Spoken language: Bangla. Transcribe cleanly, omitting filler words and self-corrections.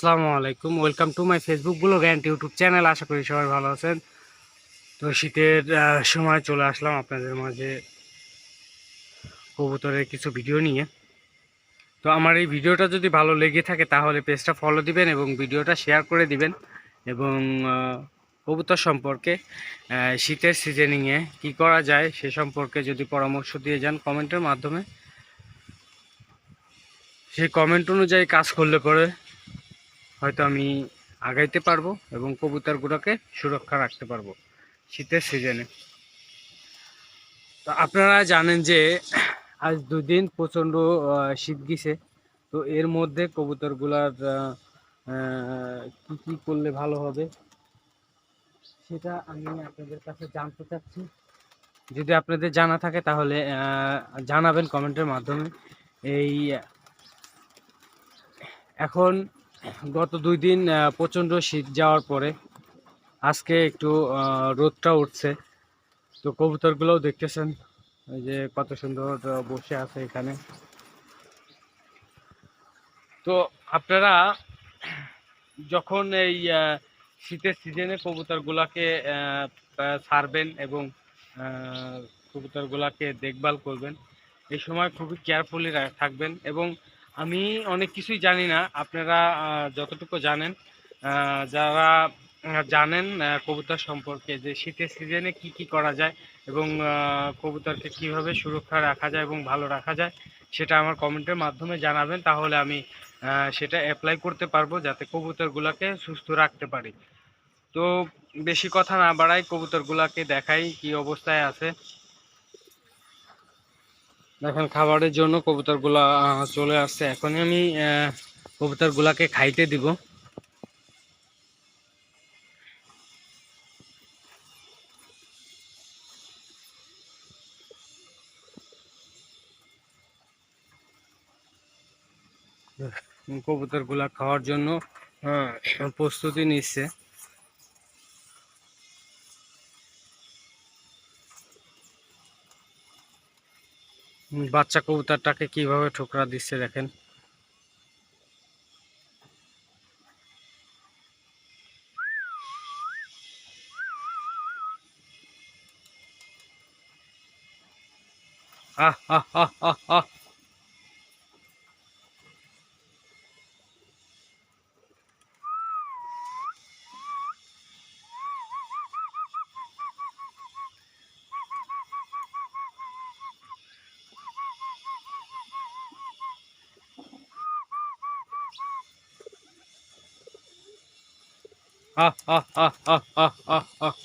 আসসালামু আলাইকুম, welcome to my Facebook blog and YouTube channel. আশা করি সবাই ভালো আছেন। তো শীতের সময় চলে আসলাম আপনাদের মাঝে কবুতরের কিছু ভিডিও নিয়ে। তো আমার এই ভিডিওটা যদি ভালো লেগে থাকে তাহলে পেজটা ফলো দিবেন এবং ভিডিওটা শেয়ার করে দিবেন। এবং কবুতর সম্পর্কে শীতের সিজনিংয়ে কি করা যায় সে সম্পর্কে যদি পরামর্শ দিয়ে যান কমেন্টের মাধ্যমে, সেই কমেন্ট অনুযায়ী কাজ করলে পরে হয়তো আমি আগাইতে পারবো এবং কবুতরগুলোকে সুরক্ষা রাখতে পারবো শীতের সিজনে। তো আপনারা জানেন যে আজ দুদিন প্রচণ্ড শীত গেছে। তো এর মধ্যে কবুতরগুলার কি কি করলে ভালো হবে সেটা আমি আপনাদের কাছে জানতে চাচ্ছি। যদি আপনাদের জানা থাকে তাহলে জানাবেন কমেন্টের মাধ্যমে। এই এখন গত 2 দিন প্রচণ্ড শীত যাওয়ার পরে আজকে একটু রোদটা উঠছে। তো কবুতরগুলোও দেখতেছেন এই যে কত সুন্দর বসে আছে এখানে। তো আপনারা যখন এই শীতের সিজনে কবুতরগুলোকে ছাড়বেন এবং কবুতরগুলোকে দেখভাল করবেন, এই সময় খুবই কেয়ারফুলি থাকবেন। এবং আমি অনেক কিছুই জানি না, আপনারা যতটুকু জানেন, যারা জানেন কবুতর সম্পর্কে যে শীতের সিজনে কি কি করা যায় এবং কবুতরকে কিভাবে সুরক্ষা রাখা যায় এবং ভালো রাখা যায়, সেটা আমার কমেন্টের মাধ্যমে জানাবেন। তাহলে আমি সেটা অ্যাপ্লাই করতে পারবো যাতে কবুতরগুলোকে সুস্থ রাখতে পারি। তো বেশি কথা না বাড়াই, কবুতরগুলোকে দেখাই কি অবস্থায় আছে। দেখেন খাবারের জন্য কবুতরগুলা চলে আসছে। এখনই আমি কবুতরগুলাকে খাইতে দিব। কবুতরগুলা খাওয়ার জন্য প্রস্তুতি নিচ্ছে। বাচ্চা কবুতরটাকে কিভাবে ঠোকরা দিচ্ছে দেখেন। আহ আহ আহ আহ আহ আহ আহ আহ আহ আহ আহ আহ